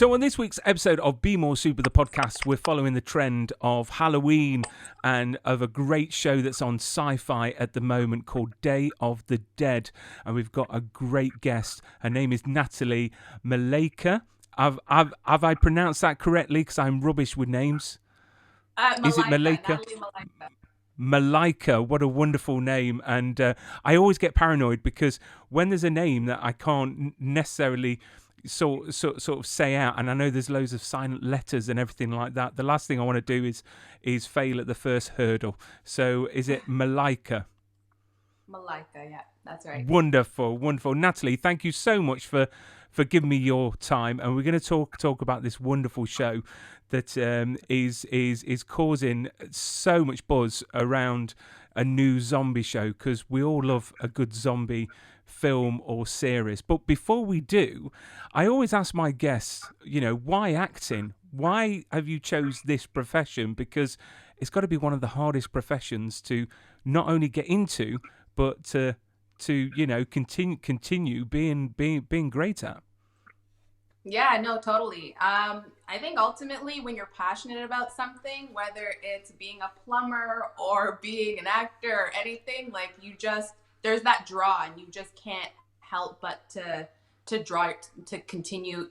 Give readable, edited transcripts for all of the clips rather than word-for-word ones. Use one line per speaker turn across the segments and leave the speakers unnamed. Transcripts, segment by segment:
So on this week's episode of Be More Super, the podcast, we're following the trend of Halloween and of a great show that's on Sci-Fi at the moment called Day of the Dead. And we've got a great guest. Her name is Natalie Malaika. Have I pronounced that correctly? Because I'm rubbish with names. Is it Malaika?
Natalie Malaika.
Malaika, what a wonderful name. And I always get paranoid because when there's a name that I can't necessarily sort of say out, and I know there's loads of silent letters and everything like that, the last thing I want to do is fail at the first hurdle. So is it Malaika?
Malaika, yeah, that's right.
Wonderful. Natalie, thank you so much for giving me your time, and we're going to talk about this wonderful show that is causing so much buzz around a new zombie show, because we all love a good zombie film or series. But before we do, I always ask my guests, why acting? Why have you chose this profession? Because it's got to be one of the hardest professions to not only get into, but to continue being great at.
Yeah, no, totally. I think ultimately when you're passionate about something, whether it's being a plumber or being an actor or anything, like there's that draw, and you just can't help but to draw to continue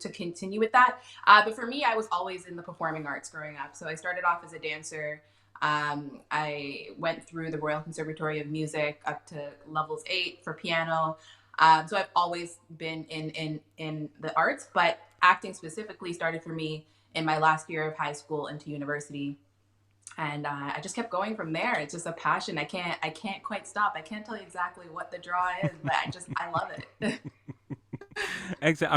with that. But for me, I was always in the performing arts growing up. So I started off as a dancer. I went through the Royal Conservatory of Music up to levels 8 for piano. So I've always been in the arts, but acting specifically started for me in my last year of high school into university. And I just kept going from there. It's just a passion. I can't quite stop. I can't tell you exactly what the draw is, but I love it.
Excellent.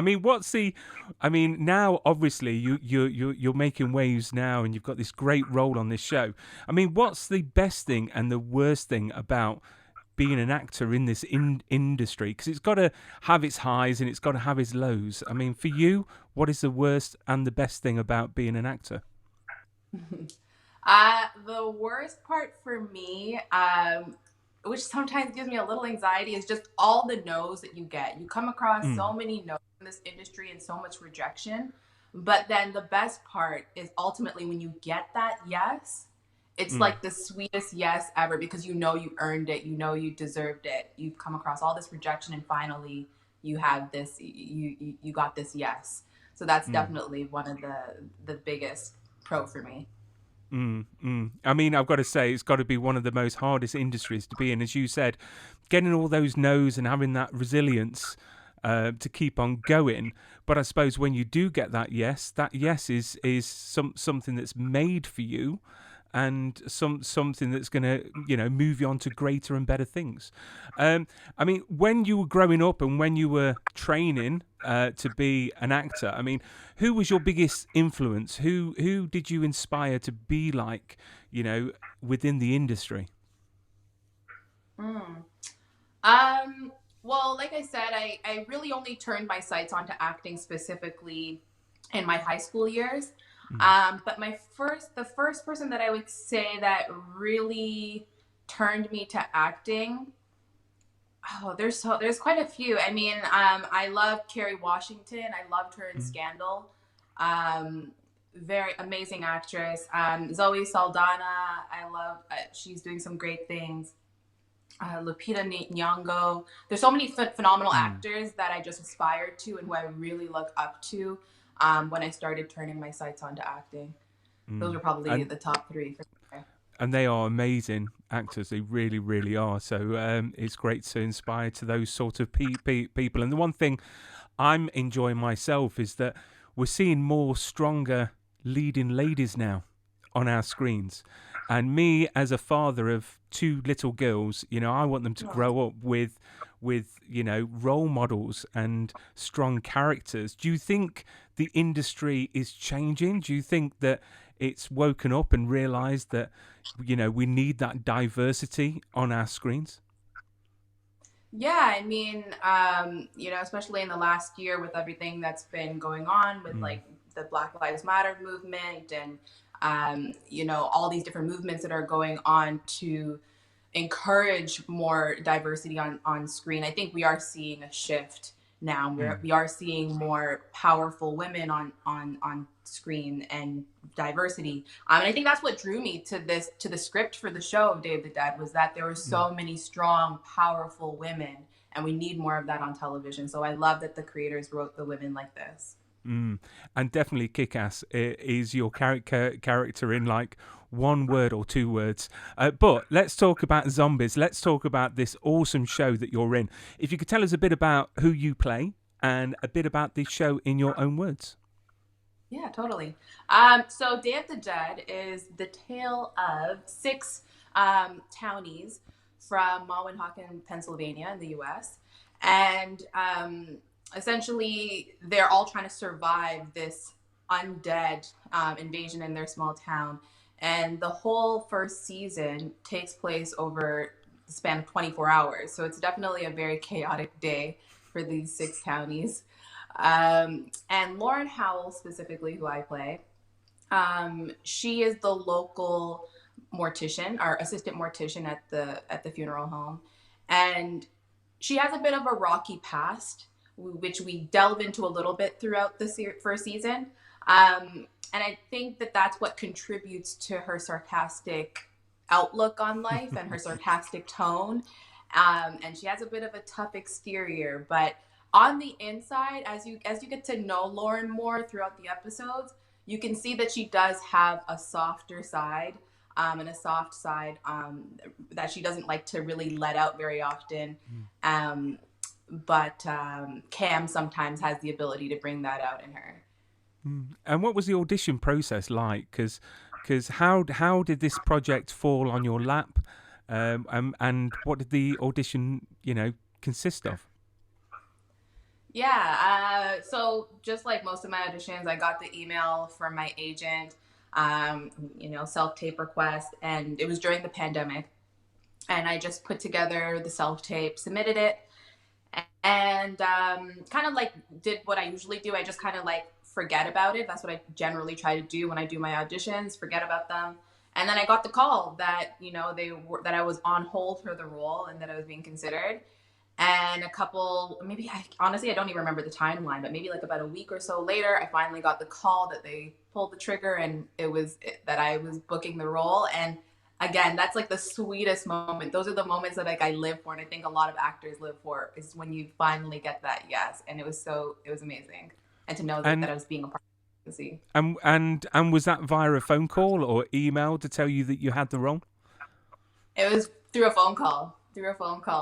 Now obviously you're making waves now, and you've got this great role on this show. What's the best thing and the worst thing about being an actor in this industry? Because it's got to have its highs and it's got to have its lows. For you, what is the worst and the best thing about being an actor?
The worst part for me, which sometimes gives me a little anxiety, is just all the no's that you get. You come across so many no's in this industry and so much rejection. But then the best part is ultimately when you get that yes, it's like the sweetest yes ever, because you earned it, you deserved it. You've come across all this rejection, and finally you have this, you got this yes. So that's definitely one of the biggest pro for me.
I've got to say, it's got to be one of the most hardest industries to be in. As you said, getting all those no's and having that resilience to keep on going. But I suppose when you do get that yes is something that's made for you, and something that's going to move you on to greater and better things. When you were growing up and when you were training to be an actor, who was your biggest influence? Who did you inspire to be like, within the industry?
Well, like I said, I really only turned my sights onto acting specifically in my high school years. But the first person that I would say that really turned me to acting, there's quite a few. I love Kerry Washington. I loved her in Scandal. Very amazing actress. Zoe Saldana, I love. She's doing some great things. Lupita Nyong'o. There's so many phenomenal actors that I just aspired to and who I really look up to. When I started turning my sights onto acting. Those are probably the top 3 for sure.
And they are amazing actors. They really, really are. So it's great to inspire to those sort of people. And the one thing I'm enjoying myself is that we're seeing more stronger leading ladies now on our screens. And me, as a father of 2 little girls, I want them to grow up with role models and strong characters. Do you think the industry is changing? Do you think that it's woken up and realized that we need that diversity on our screens?
Yeah, especially in the last year with everything that's been going on with like the Black Lives Matter movement and all these different movements that are going on to encourage more diversity on screen. I think we are seeing a shift now.
Mm.
We are seeing more powerful women on screen and diversity. And I think that's what drew me to the script for the show of Day of the Dead, was that there were
Mm.
so many strong, powerful women, and we need more of that on television. So I love that the creators wrote the women like this.
Mm. And definitely Kick-Ass is your character in like one word or two words. But let's talk about zombies. Let's talk about this awesome show that you're in. If you could tell us a bit about who you play and a bit about the show in your own words.
Yeah, totally. So Day of the Dead is the tale of six townies from Mawinhawken, Pennsylvania, in the U.S. And essentially, they're all trying to survive this undead invasion in their small town. And the whole first season takes place over the span of 24 hours. So it's definitely a very chaotic day for these six townies. And Lauren Howell, specifically, who I play, she is the local mortician, or assistant mortician at the funeral home, and she has a bit of a rocky past, which we delve into a little bit throughout the first season. And I think that that's what contributes to her sarcastic outlook on life and her sarcastic tone. And she has a bit of a tough exterior, but on the inside, as you get to know Lauren more throughout the episodes, you can see that she does have a softer side, and a soft side that she doesn't like to really let out very often. But Cam sometimes has the ability to bring that out in her.
And what was the audition process like? Because how did this project fall on your lap? And what did the audition consist of?
Yeah, so just like most of my auditions, I got the email from my agent, self-tape request, and it was during the pandemic. And I just put together the self-tape, submitted it, and kind of like did what I usually do. I just kind of like forget about it. That's what I generally try to do when I do my auditions, forget about them. And then I got the call that, that I was on hold for the role and that I was being considered. And honestly, I don't even remember the timeline, but maybe like about a week or so later, I finally got the call that they pulled the trigger, and that I was booking the role. And again, that's like the sweetest moment. Those are the moments that like I live for, and I think a lot of actors live for, is when you finally get that yes. And it was amazing, and to know that I was being a part of the scene.
And was that via a phone call or email to tell you that you had the role?
It was through a phone call.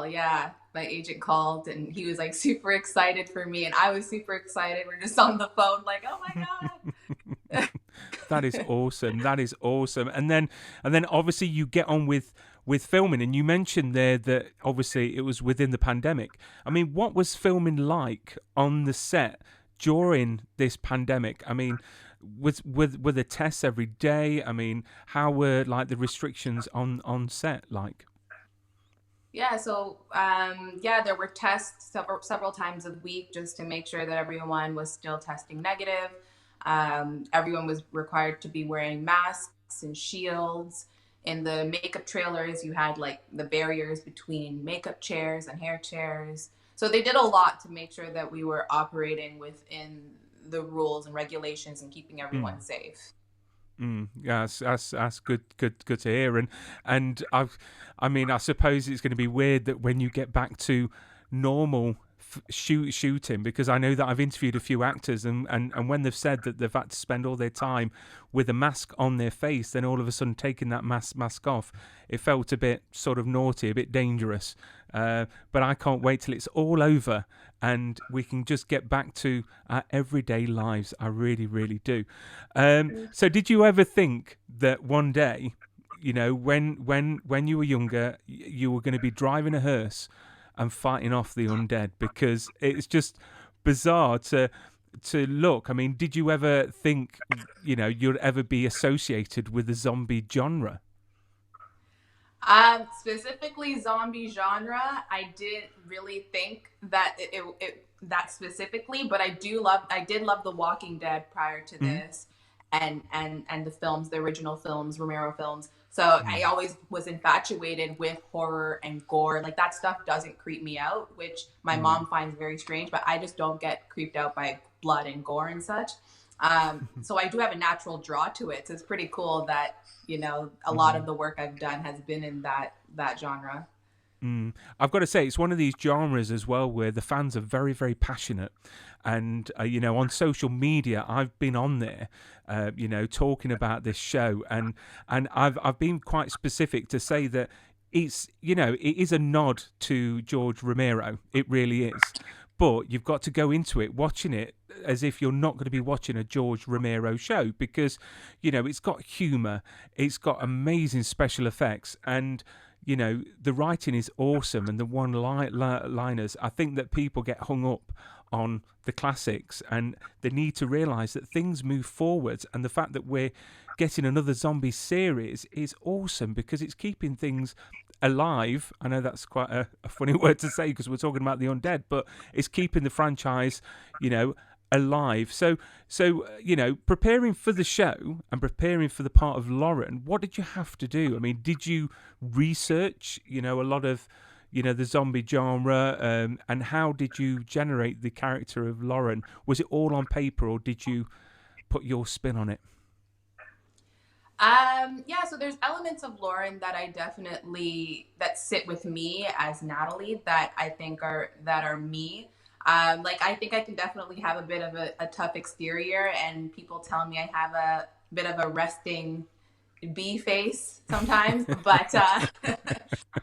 Yeah. My agent called, and he was like super excited for me, and I was super excited. We're just on the phone like, oh my God.
That is awesome. And then obviously you get on with filming, and you mentioned there that obviously it was within the pandemic. I mean, what was filming like on the set during this pandemic? I mean, were the tests every day? I mean, how were like the restrictions on set like?
Yeah, so there were tests several times a week, just to make sure that everyone was still testing negative. Everyone was required to be wearing masks and shields. In the makeup trailers, you had like the barriers between makeup chairs and hair chairs. So they did a lot to make sure that we were operating within the rules and regulations and keeping everyone safe.
Yeah, that's good to hear. And I suppose it's going to be weird that when you get back to normal shooting, because I know that I've interviewed a few actors, and when they've said that they've had to spend all their time with a mask on their face, then all of a sudden taking that mask off, it felt a bit sort of naughty, a bit dangerous. But I can't wait till it's all over and we can just get back to our everyday lives. I really, really do. So did you ever think that one day, when you were younger, you were going to be driving a hearse and fighting off the undead? Because it's just bizarre to look. I mean, did you ever think, you'd ever be associated with the zombie genre?
Specifically zombie genre, I didn't really think that that specifically, but I did love The Walking Dead prior to this, and the films, the original films, Romero films. So I always was infatuated with horror and gore. Like that stuff doesn't creep me out, which my mom finds very strange, but I just don't get creeped out by blood and gore and such. So I do have a natural draw to it. So it's pretty cool that, you know, a lot of the work I've done has been in that genre.
I've got to say, it's one of these genres as well where the fans are very, very passionate. And, you know, on social media, I've been on there, you know, talking about this show. And I've been quite specific to say that it's, you know, it is a nod to George Romero. It really is. But you've got to go into it, watching it as if you're not going to be watching a George Romero show because, you know, it's got humour, it's got amazing special effects, and you know, the writing is awesome, and the one-liners. I think that people get hung up on the classics, and they need to realise that things move forwards, and the fact that we're getting another zombie series is awesome because it's keeping things alive. I know that's quite a funny word to say because we're talking about the undead, but it's keeping the franchise, you know, alive. So you know, preparing for the show and preparing for the part of Lauren, what did you have to do? I mean, did you research, you know, a lot of, you know, the zombie genre, and how did you generate the character of Lauren? Was it all on paper, or did you put your spin on it?
Yeah, so there's elements of Lauren that that sit with me as Natalie that I think are me. Like I think I can definitely have a bit of a tough exterior, and people tell me I have a bit of a resting bee face sometimes, but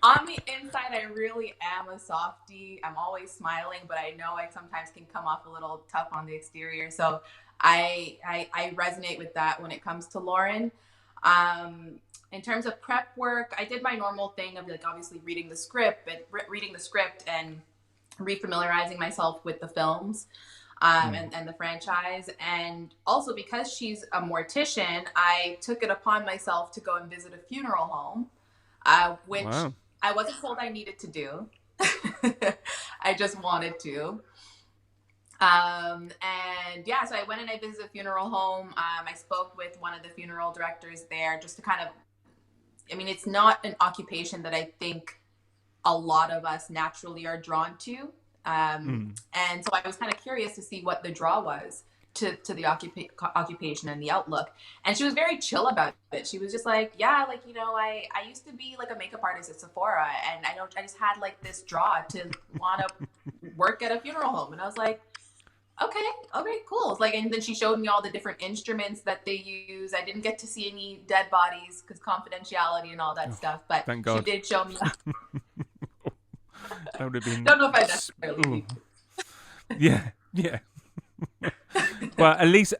on the inside I really am a softie. I'm always smiling, but I know I sometimes can come off a little tough on the exterior. So I resonate with that when it comes to Lauren. In terms of prep work, I did my normal thing of like obviously reading the script and refamiliarizing myself with the films and the franchise. And also because she's a mortician, I took it upon myself to go and visit a funeral home, which
Wow.
I wasn't told I needed to do. I just wanted to. And yeah, so I went and I visited a funeral home. I spoke with one of the funeral directors there just to kind of, I mean, it's not an occupation that I think a lot of us naturally are drawn to. And so I was kind of curious to see what the draw was to the occupation and the outlook. And she was very chill about it. She was just like, yeah, like, you know, I used to be like a makeup artist at Sephora, and I just had like this draw to want to work at a funeral home. And I was like, okay, cool. It's like, and then she showed me all the different instruments that they use. I didn't get to see any dead bodies because confidentiality and all that stuff, but
Thank God.
she did show me.
That would have been.
Don't know if I necessarily.
Yeah. Well, at least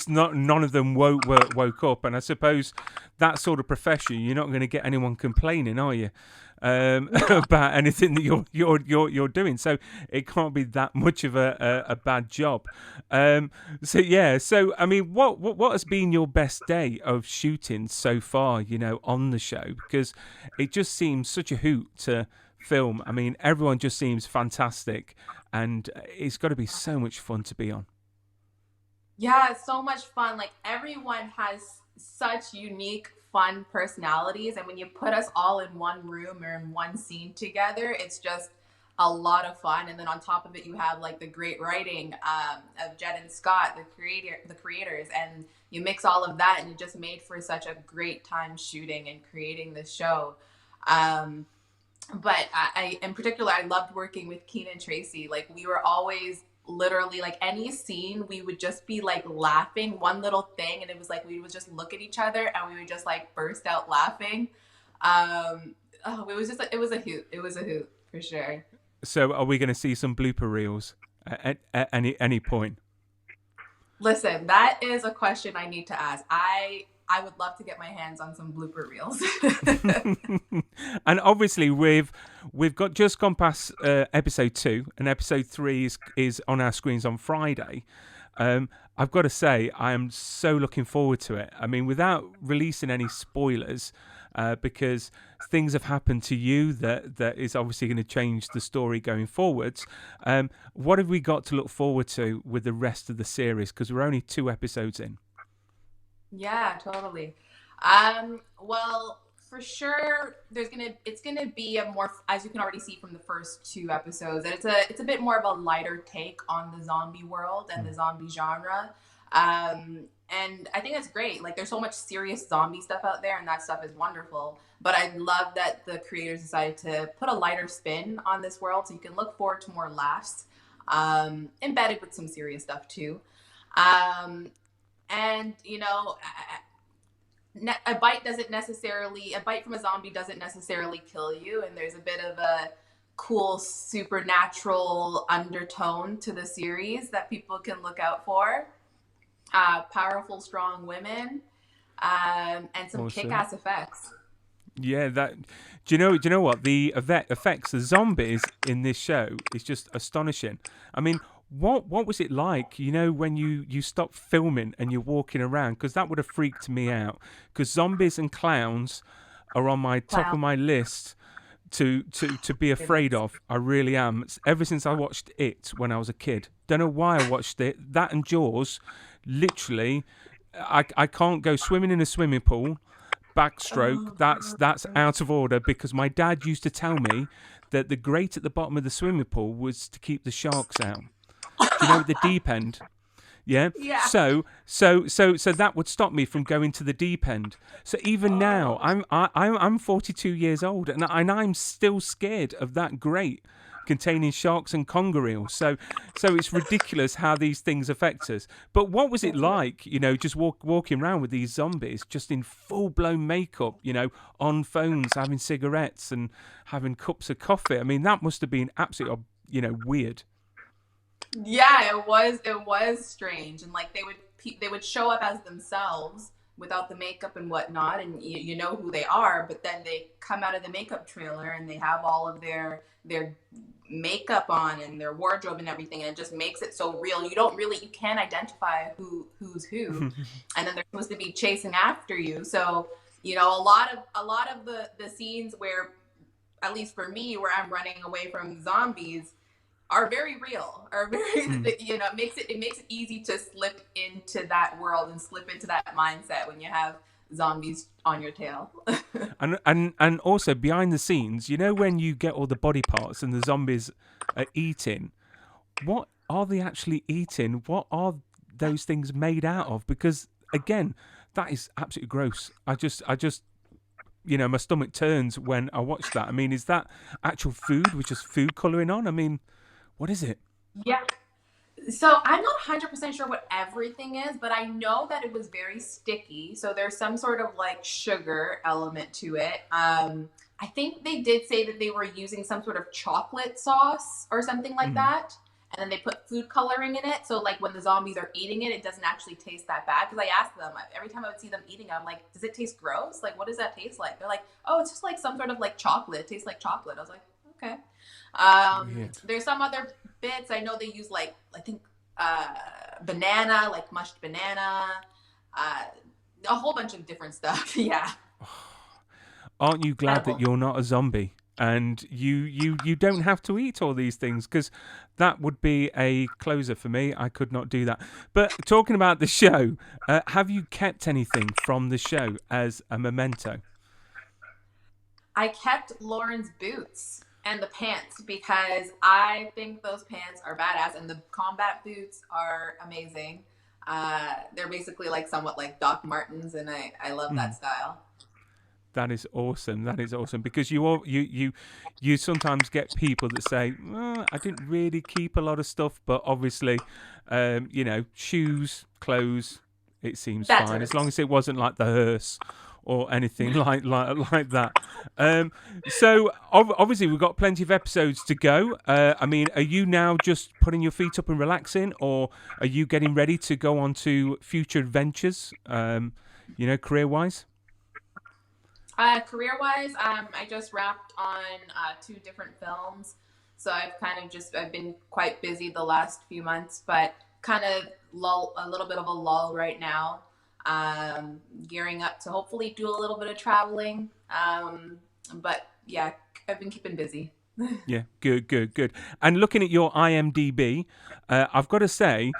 not none of them woke up, and I suppose that sort of profession, you're not going to get anyone complaining, are you, about anything that you're doing? So it can't be that much of a bad job. So I mean, what has been your best day of shooting so far? You know, on the show, because it just seems such a hoot to film. I mean, everyone just seems fantastic, and it's got to be so much fun to be on.
Yeah, it's so much fun. Like everyone has such unique, fun personalities, and when you put us all in one room or in one scene together, it's just a lot of fun. And then on top of it, you have like the great writing of Jed and Scott, the creators, and you mix all of that, and it just made for such a great time shooting and creating the show. But I, in particular, I loved working with Keenan and Tracy. Like we were always literally like any scene, we would just be like laughing one little thing, and it was like we would just look at each other and we would just like burst out laughing. It was just it was a hoot. It was a hoot for sure.
So, are we going to see some blooper reels at any point?
Listen, that is a question I need to ask. I would love to get my hands on some blooper reels.
And obviously, we've just gone past episode 2, and episode 3 is on our screens on Friday. I've got to say, I am so looking forward to it. I mean, without releasing any spoilers, because things have happened to you that is obviously going to change the story going forwards. What have we got to look forward to with the rest of the series? Because we're only 2 episodes in.
Yeah, totally. Well, for sure, it's gonna be a more, as you can already see from the first two episodes, that it's a bit more of a lighter take on the zombie world and the zombie genre. And I think that's great. Like, there's so much serious zombie stuff out there, and that stuff is wonderful. But I love that the creators decided to put a lighter spin on this world, so you can look forward to more laughs, embedded with some serious stuff too. Um, and a bite from a zombie doesn't necessarily kill you, and there's a bit of a cool supernatural undertone to the series that people can look out for. Powerful, strong women, and some
Awesome.
kick-ass effects.
Yeah, that. Do you know what the effects the zombies in this show is just astonishing. I mean, what was it like? You know, when you stop filming and you're walking around, because that would have freaked me out. Because zombies and clowns are on my top of
Wow.
my list to be afraid
Goodness.
of. I really am. Ever since I watched it when I was a kid, don't know why I watched it. That and Jaws, literally, I can't go swimming in a swimming pool backstroke,
Oh,
that's out of order because my dad used to tell me that the grate at the bottom of the swimming pool was to keep the sharks out. Do you know the deep end? Yeah.
yeah.
So that would stop me from going to the deep end. So even now,
Oh.
I'm 42 years old, and I'm still scared of that grate containing sharks and conger eels. So it's ridiculous how these things affect us. But what was it like, just walking around with these zombies, just in full blown makeup, on phones, having cigarettes and having cups of coffee? I mean, that must have been absolutely, weird.
Yeah, it was strange, and like they would show up as themselves without the makeup and whatnot, and you know who they are, but then they come out of the makeup trailer and they have all of their makeup on and their wardrobe and everything, and it just makes it so real. You can't identify who's who, and then they're supposed to be chasing after you. So a lot of the scenes where, at least for me, where I'm running away from zombies are very real, are very
Mm.
it makes it easy to slip into that world and slip into that mindset when you have zombies on your tail.
And also behind the scenes, when you get all the body parts and the zombies are eating, what are they actually eating? What are those things made out of? Because again, that is absolutely gross. I just my stomach turns when I watch that. I mean, is that actual food with just food coloring on? I mean, what is it?
Yeah. So I'm not 100% sure what everything is, but I know that it was very sticky. So there's some sort of like sugar element to it. I think they did say that they were using some sort of chocolate sauce or something like
Mm.
that. And then they put food coloring in it. So like when the zombies are eating it, it doesn't actually taste that bad. Because I asked them every time I would see them eating it, I'm like, does it taste gross? Like, what does that taste like? They're like, oh, it's just like some sort of like chocolate. It tastes like chocolate. I was like, okay.
Weird.
There's some other bits. I know they use like, I think, uh, banana, like mushed banana, uh, a whole bunch of different stuff. Yeah,
Aren't you glad that
edible.
you're not a zombie and you don't have to eat all these things? Because that would be a closer for me. I could not do that. But talking about the show, have you kept anything from the show as a memento?
I kept Lauren's boots and the pants because I think those pants are badass, and the combat boots are amazing. They're basically like somewhat like Doc Martens, and I love
Hmm.
that style.
That is awesome. That is awesome because you sometimes get people that say, "I didn't really keep a lot of stuff, but obviously, shoes, clothes, it seems
That's
fine as long
hers.
as it wasn't like the hearse or anything like that." So obviously we've got plenty of episodes to go. I mean, are you now just putting your feet up and relaxing, or are you getting ready to go on to future adventures? Career wise.
Career wise, I just wrapped on two different films, so I've been quite busy the last few months, but kind of a little bit of a lull right now. Gearing up to hopefully do a little bit of traveling. But yeah, I've been keeping busy.
Yeah, good, good, good. And looking at your IMDb, I've got to say,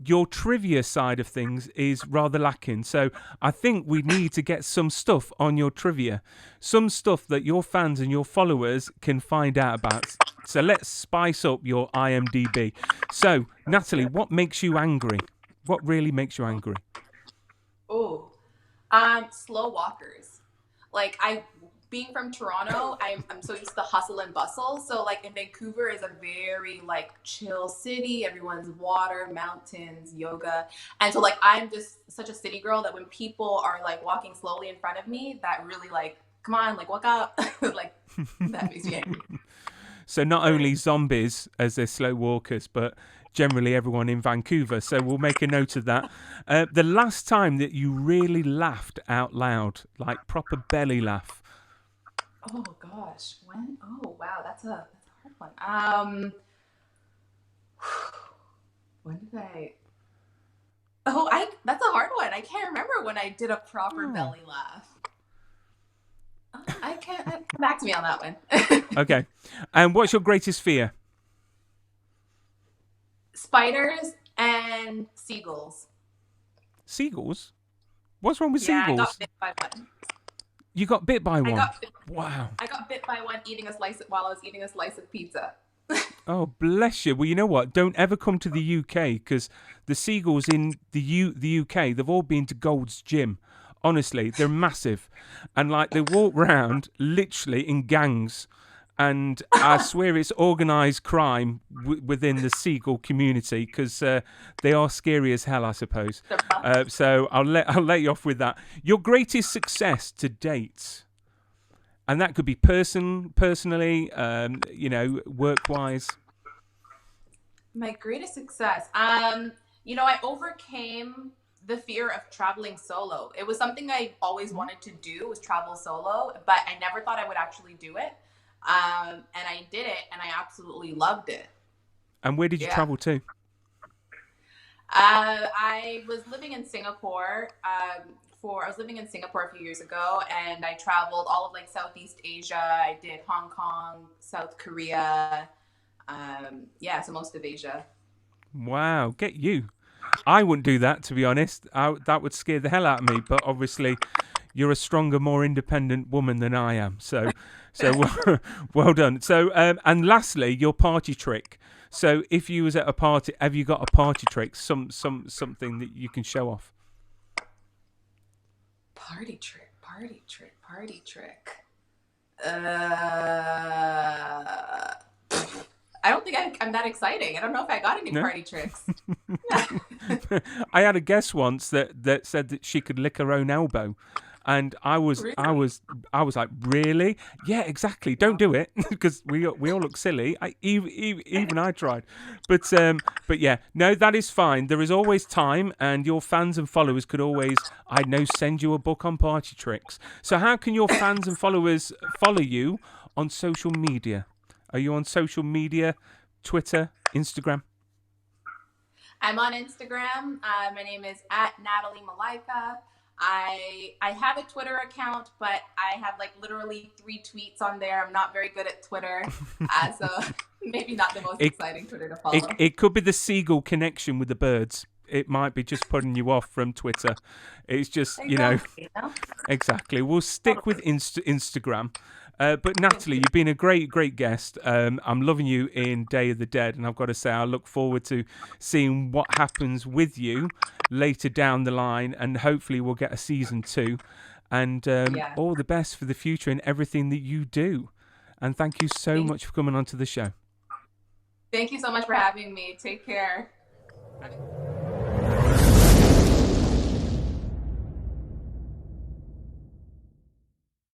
your trivia side of things is rather lacking. So I think we need to get some stuff on your trivia, some stuff that your fans and your followers can find out about. So let's spice up your IMDb. So, Natalie, what makes you angry? What really makes you angry?
Oh, slow walkers. Like being from Toronto, I'm so used to the hustle and bustle. So like in Vancouver is a very like chill city. Everyone's water, mountains, yoga. And so like I'm just such a city girl that when people are like walking slowly in front of me, that really like, come on, like walk up. Like that makes me angry.
So not only zombies as they're slow walkers, but generally everyone in Vancouver. So we'll make a note of that. The last time that you really laughed out loud, like proper belly laugh.
Oh gosh, when? Oh wow, that's a hard one. When did I? Oh, that's a hard one. I can't remember when I did a proper belly laugh. I can't. Come back to me on that one.
Okay. And what's your greatest fear?
Spiders and seagulls.
Seagulls? What's wrong with
seagulls?
Seagulls?
I got bit by one.
You got bit by one?
Wow. I got bit by one while I was eating a slice of pizza.
Oh, bless you. Well, you know what? Don't ever come to the UK because the seagulls in the UK, they've all been to Gold's Gym. Honestly, they're massive. And like they walk round literally in gangs. And I swear it's organised crime within the seagull community because they are scary as hell, I suppose. So I'll let you off with that. Your greatest success to date, and that could be personally, work-wise.
My greatest success, I overcame the fear of traveling solo. It was something I always wanted to do, was travel solo, but I never thought I would actually do it. And I did it, and I absolutely loved it.
And where did you travel to?
I was living in Singapore. I was living in Singapore a few years ago, and I traveled all of like Southeast Asia. I did Hong Kong, South Korea. So most of Asia.
Wow, get you. I wouldn't do that, to be honest. That would scare the hell out of me. But obviously, you're a stronger, more independent woman than I am. So well done. So, and lastly, your party trick. So, if you was at a party, have you got a party trick? Something that you can show off?
Party trick. I don't think I'm that exciting. I don't know if I got any party tricks.
I had a guest once that said that she could lick her own elbow. And I was like, really? Yeah, exactly. Don't do it because we all look silly. Even I tried, but yeah, no, that is fine. There is always time, and your fans and followers could always, send you a book on party tricks. So how can your fans and followers follow you on social media? Are you on social media, Twitter, Instagram?
I'm on Instagram. My name is @Natalie Malaika. I have a Twitter account, but I have like literally 3 tweets on there. I'm not very good at Twitter, so maybe not the most exciting Twitter to follow.
It could be the seagull connection with the birds. It might be just putting you off from Twitter. It's just, Exactly. We'll stick with Instagram. But Natalie, you've been a great guest. I'm loving you in Day of the Dead, and I've got to say I look forward to seeing what happens with you later down the line, and hopefully we'll get a season 2. And all the best for the future and everything that you do. And thank you so much for coming onto the show.
Thank you so much for having me. Take care.